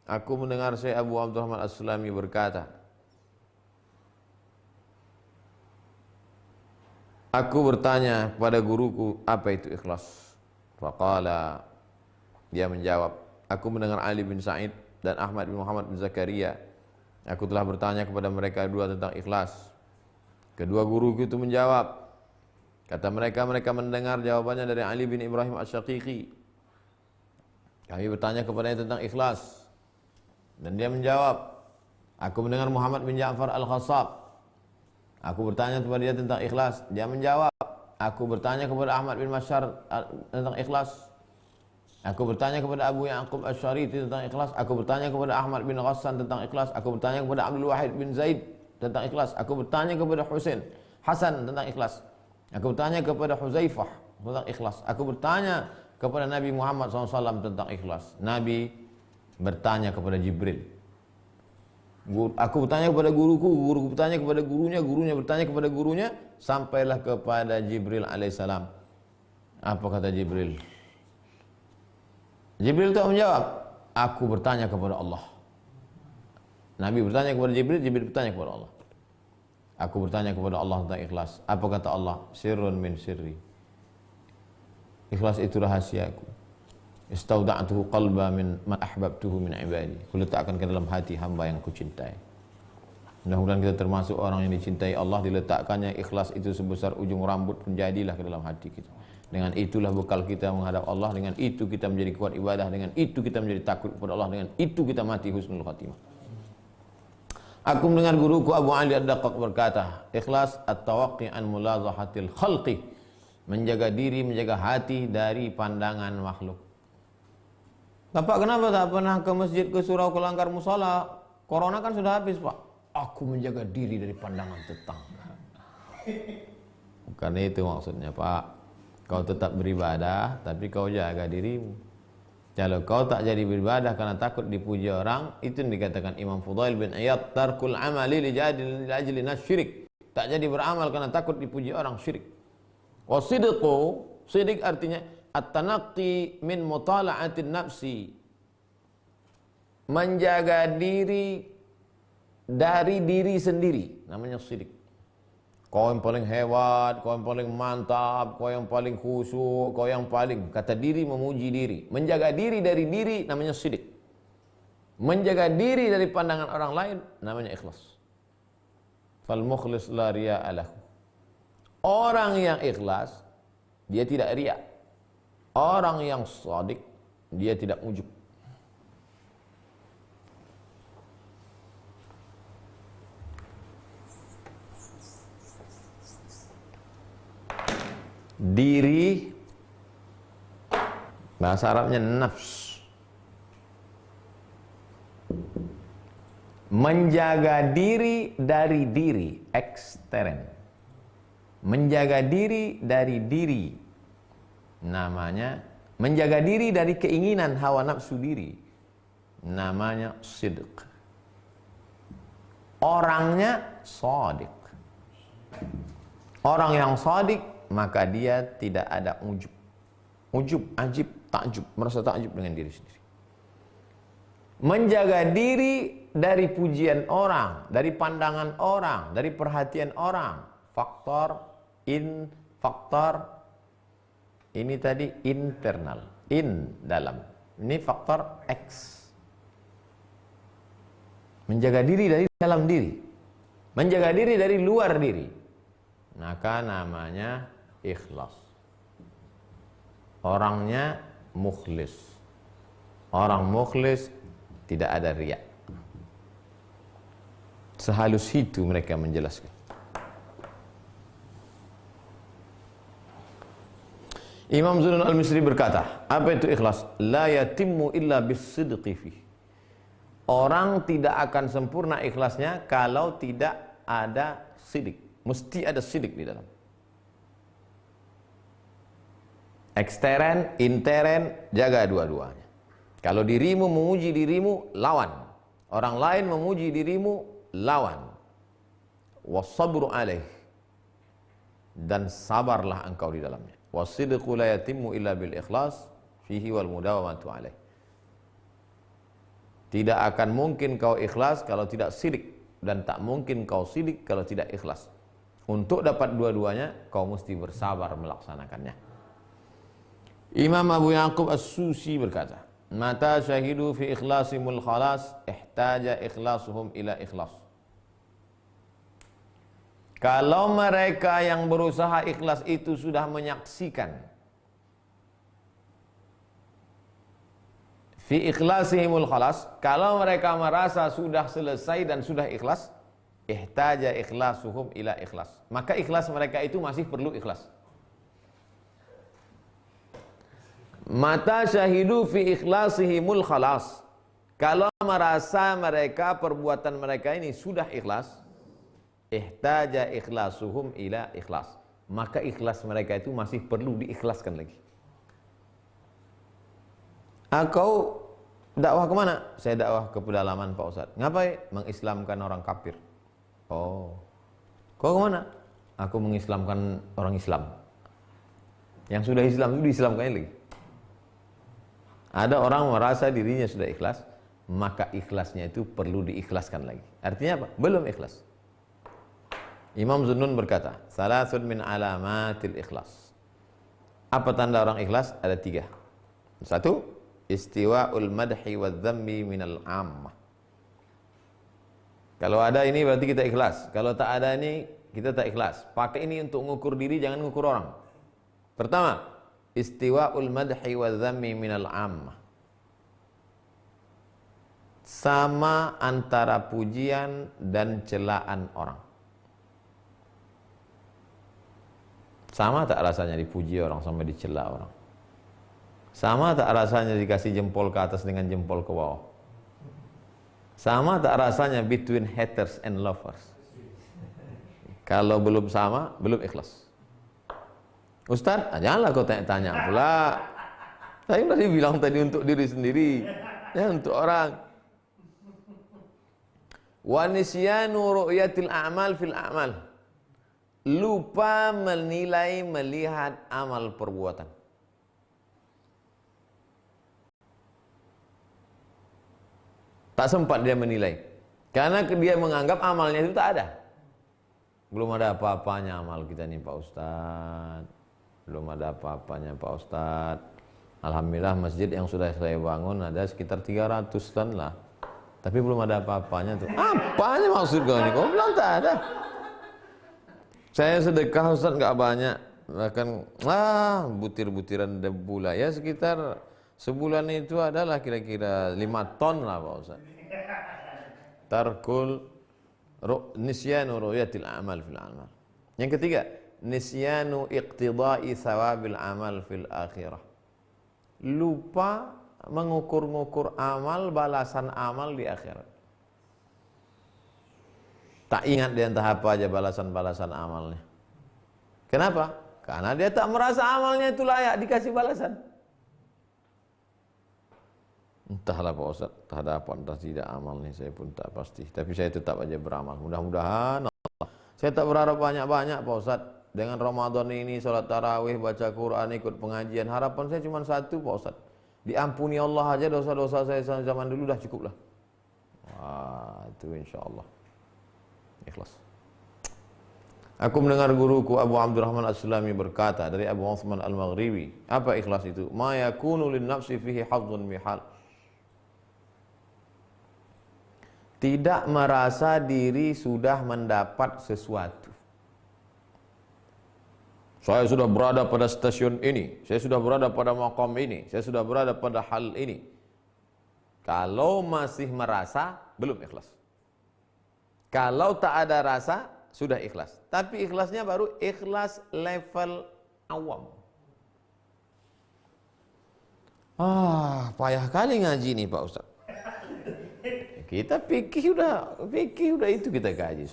Aku mendengar Syekh Abu Abdurrahman As-Sulami berkata, aku bertanya kepada guruku, apa itu ikhlas? Faqala, dia menjawab, aku mendengar Ali bin Sa'id dan Ahmad bin Muhammad bin Zakaria. Aku telah bertanya kepada mereka dua tentang ikhlas. Kedua guruku itu menjawab. Kata mereka, mereka mendengar jawabannya dari Ali bin Ibrahim Asy-Syaqiqi. Kami bertanya kepadanya tentang ikhlas. Dan dia menjawab. Aku mendengar Muhammad bin Ja'far Al-Khassab. Aku bertanya kepada dia tentang ikhlas. Dia menjawab. Aku bertanya kepada Ahmad bin Masyar tentang ikhlas. Aku bertanya kepada Abu Ya'qub Asy-Syariti tentang ikhlas. Aku bertanya kepada Ahmad bin Ghassan tentang ikhlas. Aku bertanya kepada Abdul Wahid bin Zaid tentang ikhlas. Aku bertanya kepada Hasan tentang ikhlas. Aku bertanya kepada Huzaifah tentang ikhlas. Aku bertanya kepada Nabi Muhammad SAW tentang ikhlas. Nabi bertanya kepada Jibril. Aku bertanya kepada guruku, guruku bertanya kepada gurunya, gurunya bertanya kepada gurunya, sampailah kepada Jibril alaihissalam. Apa kata Jibril? Jibril tak menjawab. Aku bertanya kepada Allah. Nabi bertanya kepada Jibril, Jibril bertanya kepada Allah. Aku bertanya kepada Allah tentang ikhlas. Apa kata Allah? Sirrun min sirri. Ikhlas itu rahasiaku. Istauda'tuhu qalba min man ahbabtuhu min ibadi. Kuletakkan ke dalam hati hamba yang kucintai. Mudah-mudahan kita termasuk orang yang dicintai Allah. Diletakkannya ikhlas itu sebesar ujung rambut pun jadilah ke dalam hati kita. Dengan itulah bekal kita menghadap Allah. Dengan itu kita menjadi kuat ibadah. Dengan itu kita menjadi takut kepada Allah. Dengan itu kita mati husnul khatimah. Aku mendengar guruku Abu Ali Ad-Daqqaq berkata, ikhlas at-tawaqqi an mulazahatil khalqi. Menjaga diri, menjaga hati dari pandangan makhluk. Bapak kenapa tak pernah ke masjid, ke surau, ke langgar musola? Corona kan sudah habis Pak. Aku menjaga diri dari pandangan tetangga. Bukan itu maksudnya Pak. Kau tetap beribadah, tapi kau jaga dirimu. Kalau kau tak jadi beribadah karena takut dipuji orang, itu yang dikatakan Imam Fudail bin Iyad, tarkul amali li ajli nasyirik. Tak jadi beramal karena takut dipuji orang, syirik. Wasidqu, sidik artinya at-tanaqqi min mutala'atin nafsi. Menjaga diri dari diri sendiri, namanya sidik. Kau yang paling hebat, kau yang paling mantap, kau yang paling khusyuk, kau yang paling, kata diri memuji diri. Menjaga diri dari diri namanya sidik. Menjaga diri dari pandangan orang lain namanya ikhlas. Fal mukhlis la riya'a lahu. Orang yang ikhlas dia tidak riya. Orang yang shadiq dia tidak ujub. diri, bahasa Arabnya nafs. Menjaga diri dari diri, ekstern. Menjaga diri dari diri, namanya menjaga diri dari keinginan hawa nafsu diri, namanya sidq. Orangnya shadiq. Orang yang shadiq, maka dia tidak ada ujub. Ujub, ajib, takjub, merasa takjub dengan diri sendiri. Menjaga diri dari pujian orang, dari pandangan orang, dari perhatian orang. Faktor ini tadi internal, dalam. Ini faktor X. Menjaga diri dari dalam diri, menjaga diri dari luar diri, maka namanya ikhlas. Orangnya mukhlis. Orang mukhlis tidak ada riya. Sehalus itu mereka menjelaskan. Imam Zunnun al-Misri berkata, apa itu ikhlas? La yatimmu illa bis-sidqi fi. Orang tidak akan sempurna ikhlasnya kalau tidak ada sidik. Mesti ada sidik di dalam. Ekstern, intern, jaga dua-duanya. Kalau dirimu memuji dirimu, lawan. Orang lain memuji dirimu, lawan. Wassabru alaih. Dan sabarlah engkau di dalamnya. Wassidqu la yatimmu illa bil ikhlas fihi wal mudawamatu alaih. Tidak akan mungkin kau ikhlas kalau tidak sidik, dan tak mungkin kau sidik kalau tidak ikhlas. Untuk dapat dua-duanya, kau mesti bersabar melaksanakannya. Imam Abu Yaqub As-Susi berkata, mata syahidu fi ikhlasimul khalas ihtaja ikhlasuhum ila ikhlas. Kalau mereka yang berusaha ikhlas itu sudah menyaksikan fi ikhlasihimul khalas, kalau mereka merasa sudah selesai dan sudah ikhlas, ihtaja ikhlasuhum ila ikhlas, maka ikhlas mereka itu masih perlu ikhlas. Mata syahidu fi ikhlasihimul khalas, kalau merasa mereka perbuatan mereka ini sudah ikhlas, ihtaja ikhlasuhum ila ikhlas, maka ikhlas mereka itu masih perlu diikhlaskan lagi. Kau dakwah kemana? Saya dakwah ke pedalaman Pak Ustadz. Ngapain? Mengislamkan orang kafir. Oh, kau kemana? Aku mengislamkan orang Islam. Yang sudah Islam itu diislamkan lagi. Ada orang merasa dirinya sudah ikhlas, maka ikhlasnya itu perlu diikhlaskan lagi. Artinya apa? Belum ikhlas. Imam Zunnun berkata, salasun min alamatil ikhlas. Apa tanda orang ikhlas? Ada 3. 1, istiwa'ul madhi wa dhammi minal ammah. Kalau ada ini berarti kita ikhlas. Kalau tak ada ini, kita tak ikhlas. Pakai ini untuk mengukur diri, jangan mengukur orang. Pertama, istiwa'ul madhi wa dhammi minal ammah. Sama antara pujian dan celaan orang. Sama tak rasanya dipuji orang sama dicela orang? Sama tak rasanya dikasih jempol ke atas dengan jempol ke bawah? Sama tak rasanya between haters and lovers? Kalau belum sama, belum ikhlas. Ustaz, janganlah kau tanya-tanya pula. Saya tadi bilang tadi untuk diri sendiri, ya untuk orang. Wa nisyanu ru'yatil a'mal fil a'mal. Lupa menilai, melihat amal perbuatan. Tak sempat dia menilai, karena dia menganggap amalnya itu tak ada. Belum ada apa-apanya amal kita nih Pak Ustadz. Belum ada apa-apanya Pak Ustadz. Alhamdulillah masjid yang sudah saya bangun ada sekitar 300-an lah. Tapi belum ada apa-apanya tuh. Apanya maksud kau ini? Kau bilang tak ada. Saya sedekah Ustadz nggak banyak. Bahkan butir-butiran debu lah. Ya sekitar sebulan itu adalah kira-kira 5 ton lah Pak Ustadz. Tarkul nisyanu ru'yatil a'mal fil a'mal. Yang ketiga, nisyanu iqtida'i thawabil amal fil akhirah. Lupa mengukur-ngukur amal, balasan amal di akhirat. Tak ingat dia entah apa aja balasan-balasan amalnya. Kenapa? Karena dia tak merasa amalnya itu layak dikasih balasan. Entahlah Pak Ustaz, entah ada apa entah tidak amalnya, saya pun tak pasti. Tapi saya tetap aja beramal. Mudah-mudahan Allah. Saya tak berharap banyak-banyak Pak Ustaz. Dengan Ramadan ini sholat tarawih, baca Quran, ikut pengajian. Harapan saya cuma satu Pak Ustaz. Diampuni Allah aja dosa-dosa saya zaman dulu dah cukup lah. Wah, itu insya Allah. Ikhlas. Aku mendengar guruku Abu Abdurrahman As-Sulami berkata dari Abu Uthman Al-Maghribi, apa ikhlas itu? Ma yakunu lin nafsi fihi hadzun mihal. Tidak merasa diri sudah mendapat sesuatu. Saya sudah berada pada stasiun ini, saya sudah berada pada maqam ini, saya sudah berada pada hal ini. Kalau masih merasa, belum ikhlas. Kalau tak ada rasa, sudah ikhlas. Tapi ikhlasnya baru ikhlas level awam. Payah kali ngaji nih Pak Ustaz. Kita fikih udah itu kita kaji.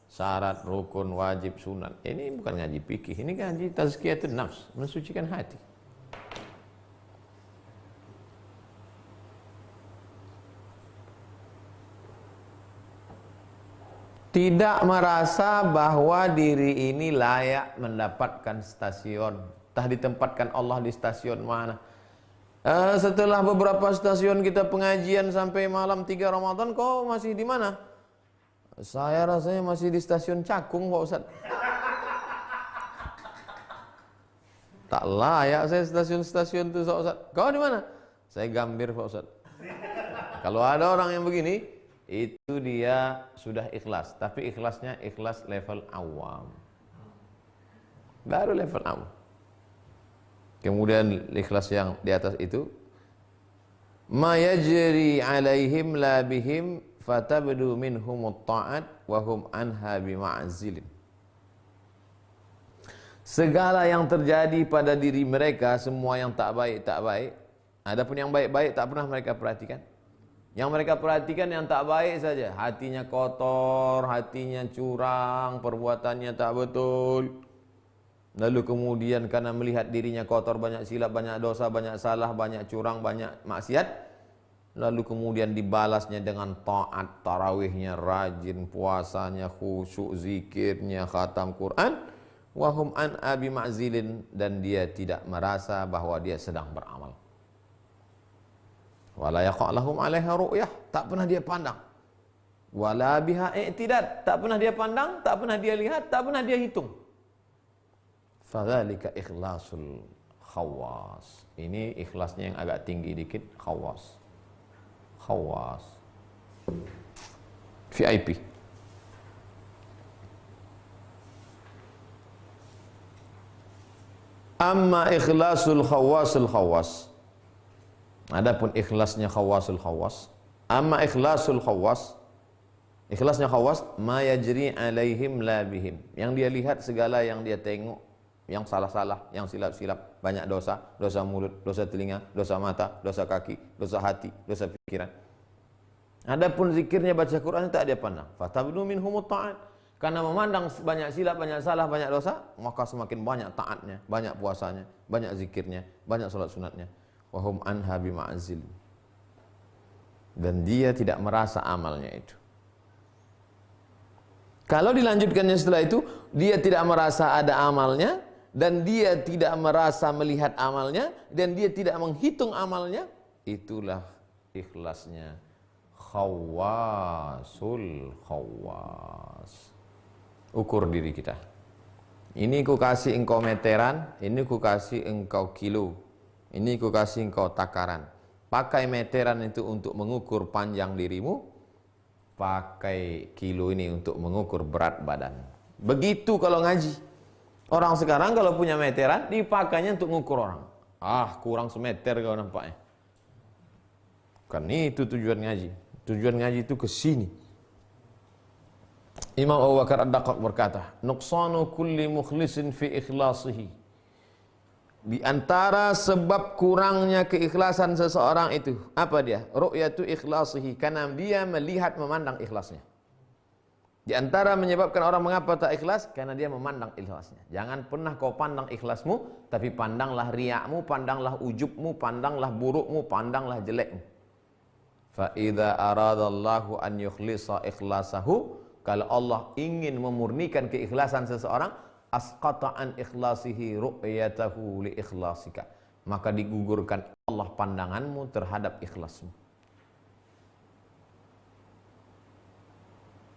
Syarat, rukun, wajib, sunat. Ini bukan ngaji fikih, ini ngaji tazkiyatun nafs, mensucikan hati. Tidak merasa bahwa diri ini layak mendapatkan stasiun. Entah ditempatkan Allah di stasiun mana. Setelah beberapa stasiun kita pengajian sampai malam 3 Ramadan, kau masih di mana? Saya rasanya masih di stasiun Cakung Pak Ustaz. Tak layak saya stasiun-stasiun itu Pak Ustaz. Kau di mana? Saya Gambir Pak Ustaz. Kalau ada orang yang begini, itu dia sudah ikhlas, tapi ikhlasnya ikhlas level awam, baru level awam. Kemudian ikhlas yang di atas itu, ma yajri alaihim la bihim fatabdu minhumut ta'at wa hum anha bima'zilin. Segala yang terjadi pada diri mereka, semua yang tak baik, adapun yang baik-baik tak pernah mereka perhatikan. Yang mereka perhatikan yang tak baik saja. Hatinya kotor, hatinya curang, perbuatannya tak betul. Lalu kemudian karena melihat dirinya kotor, banyak silap, banyak dosa, banyak salah, banyak curang, banyak maksiat, lalu kemudian dibalasnya dengan taat, tarawihnya rajin, puasanya khusyuk, zikirnya khatam Quran, wahum an abi ma'zilin, dan dia tidak merasa bahwa dia sedang beramal. Wala yaqa'lahum 'alaiha ru'yah, tak pernah dia pandang. Wala biha i'tidad, tak pernah dia pandang, tak pernah dia lihat, tak pernah dia hitung. Fadzalika ikhlasul khawas. Ini ikhlasnya yang agak tinggi dikit, khawas. Khawas. VIP. Amma ikhlasul khawasul khawas. Adapun ikhlasnya khawasul khawas, amma ikhlasul khawas, ikhlasnya khawas, ma yajri alaihim la bihim, yang dia lihat segala yang dia tengok, yang salah-salah, yang silap-silap, banyak dosa, dosa mulut, dosa telinga, dosa mata, dosa kaki, dosa hati, dosa pikiran. Adapun zikirnya, baca Quran, tak dia pandang. Fatabnu minhumut ta'at, karena memandang banyak silap, banyak salah, banyak dosa, maka semakin banyak taatnya, banyak puasanya, banyak zikirnya, banyak salat sunatnya. Wahum anha bima'zil, dan dia tidak merasa amalnya itu. Kalau dilanjutkannya setelah itu, dia tidak merasa ada amalnya, dan dia tidak merasa melihat amalnya, dan dia tidak menghitung amalnya. Itulah ikhlasnya khawasul khawas. Ukur diri kita. Ini ku kasih engkau meteran, ini ku kasih engkau kilo, ini ku kasih engkau takaran. Pakai meteran itu untuk mengukur panjang dirimu, pakai kilo ini untuk mengukur berat badan. Begitu kalau ngaji. Orang sekarang kalau punya meteran, dipakainya untuk mengukur orang. Kurang semeter kau nampaknya. Kan itu tujuan ngaji. Tujuan ngaji itu ke sini. Imam Abu Bakar Ad-Daqqaq berkata, nuqsanu kulli mukhlisin fi ikhlasihi. Di antara sebab kurangnya keikhlasan seseorang itu, apa dia? Ru'yatu ikhlasihi, karena dia melihat memandang ikhlasnya. Di antara menyebabkan orang mengapa tak ikhlas, karena dia memandang ikhlasnya. Jangan pernah kau pandang ikhlasmu, tapi pandanglah riakmu, pandanglah ujubmu, pandanglah burukmu, pandanglah jelekmu. Fa idza aradallahu an yukhlisa ikhlasahu, kalau Allah ingin memurnikan keikhlasan seseorang, asqata an ikhlasihi ru'yatahu li ikhlasika, maka digugurkan Allah pandanganmu terhadap ikhlasmu.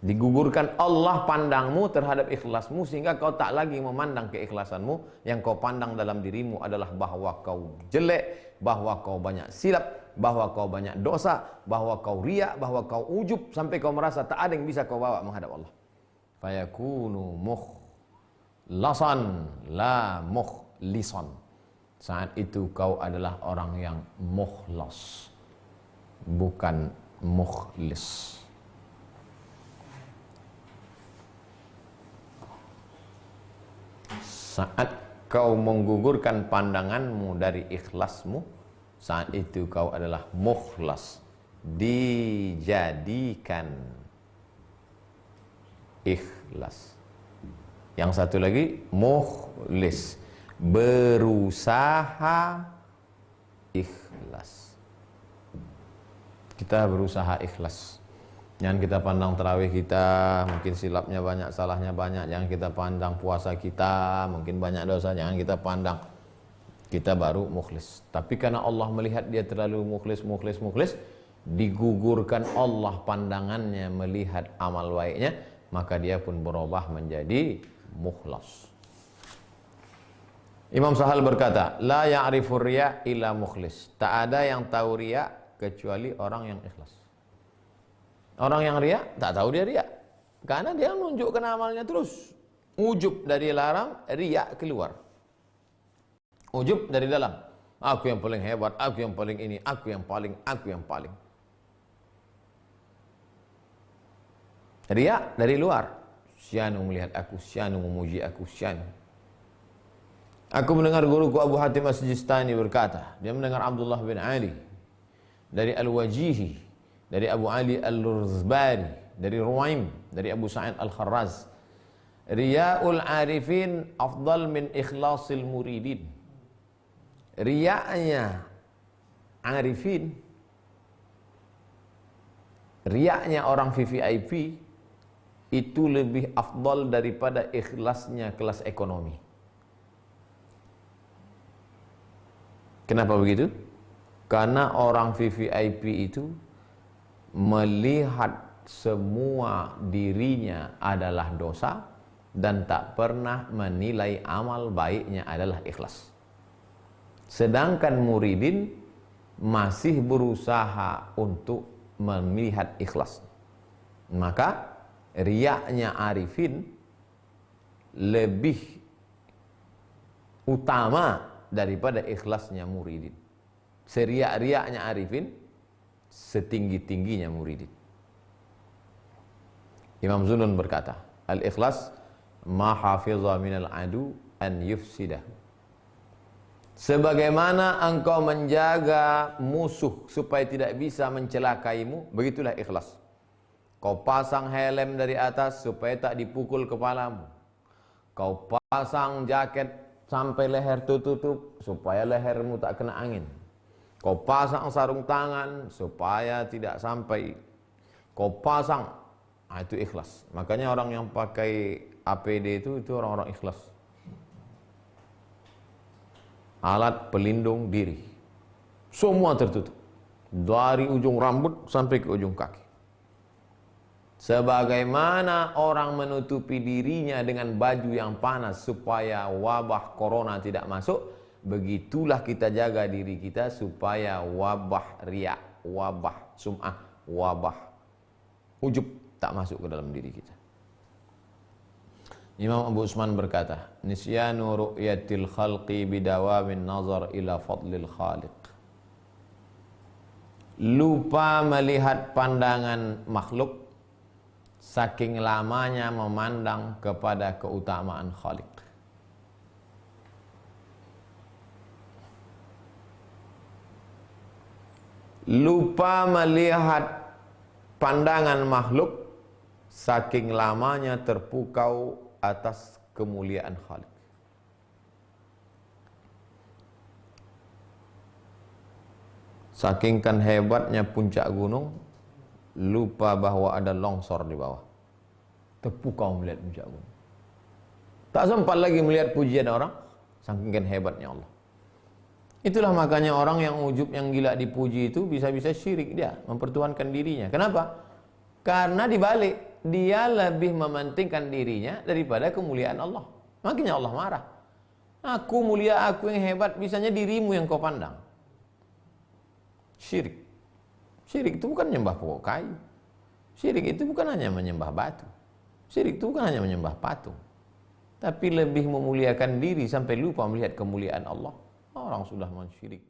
Digugurkan Allah pandangmu terhadap ikhlasmu, sehingga kau tak lagi memandang keikhlasanmu. Yang kau pandang dalam dirimu adalah bahwa kau jelek, bahwa kau banyak silap, bahwa kau banyak dosa, bahwa kau riak, bahwa kau ujub, sampai kau merasa tak ada yang bisa kau bawa menghadap Allah. Fayakunu mukhlasan la mukhlisan. Saat itu kau adalah orang yang mukhlas, bukan mukhlis. Saat kau menggugurkan pandanganmu dari ikhlasmu, saat itu kau adalah mukhlas, dijadikan ikhlas. Yang satu lagi mukhlis, berusaha ikhlas. Kita berusaha ikhlas. Jangan kita pandang tarawih kita, mungkin silapnya banyak, salahnya banyak. Jangan kita pandang puasa kita, mungkin banyak dosa. Jangan kita pandang kita baru mukhlis. Tapi karena Allah melihat dia terlalu mukhlis, digugurkan Allah pandangannya melihat amal baiknya, maka dia pun berubah menjadi mukhlas. Imam Sahal berkata, la ya'rifur riya illa mukhlis. Tak ada yang tahu riya kecuali orang yang ikhlas. Orang yang riya tak tahu dia riya, karena dia menunjukkan amalnya terus. Ujub dari larang, riya keluar. Ujub dari dalam, aku yang paling hebat, aku yang paling ini, aku yang paling. Riya dari luar, syanu melihat aku, syanu memuji aku, syanu. Aku mendengar guruku Abu Hatim As-Sijistani berkata, dia mendengar Abdullah bin Ali dari Al-Wajihi, dari Abu Ali Al-Lurzbari, dari Ruwaim, dari Abu Sa'id Al-Kharraz. Riya'ul arifin afdal min ikhlasil muridin. Riya'nya arifin, riya'nya orang VVIP itu lebih afdal daripada ikhlasnya kelas ekonomi. Kenapa begitu? Karena orang VVIP itu melihat semua dirinya adalah dosa dan tak pernah menilai amal baiknya adalah ikhlas. Sedangkan muridin masih berusaha untuk melihat ikhlas. Maka riyaknya arifin lebih utama daripada ikhlasnya muridin. Seriak-riaknya arifin setinggi-tingginya muridin. Imam Zulun berkata, al-ikhlas ma hafidha minal adu an yufsidah. Sebagaimana engkau menjaga musuh supaya tidak bisa mencelakaimu, begitulah ikhlas. Kau pasang helm dari atas supaya tak dipukul kepalamu. Kau pasang jaket sampai leher tutup supaya lehermu tak kena angin. Kau pasang sarung tangan supaya tidak sampai. Kau pasang, itu ikhlas. Makanya orang yang pakai APD itu orang-orang ikhlas. Alat pelindung diri. Semua tertutup. Dari ujung rambut sampai ke ujung kaki. Sebagaimana orang menutupi dirinya dengan baju yang panas supaya wabah corona tidak masuk, begitulah kita jaga diri kita supaya wabah riya, wabah sum'ah, wabah ujub tak masuk ke dalam diri kita. Imam Abu Usman berkata, nisyanu ru'yatil khalqi bidawamin nazar ila fadlil khaliq. Lupa melihat pandangan makhluk saking lamanya memandang kepada keutamaan Khalik. Lupa melihat pandangan makhluk, saking lamanya terpukau atas kemuliaan Khalik. Saking kan hebatnya puncak gunung, lupa bahwa ada longsor di bawah. Terpukau melihat puncak gunung. Tak sempat lagi melihat pujian orang, saking kan hebatnya Allah. Itulah makanya orang yang ujub, yang gila dipuji itu bisa-bisa syirik dia, mempertuhankan dirinya. Kenapa? Karena dibalik, dia lebih mementingkan dirinya daripada kemuliaan Allah. Makanya Allah marah. Aku mulia, aku yang hebat, bisanya dirimu yang kau pandang. Syirik. Syirik itu bukan menyembah pokok kayu. Syirik itu bukan hanya menyembah batu. Syirik itu bukan hanya menyembah patung. Tapi lebih memuliakan diri sampai lupa melihat kemuliaan Allah. Orang sudah mensyirik.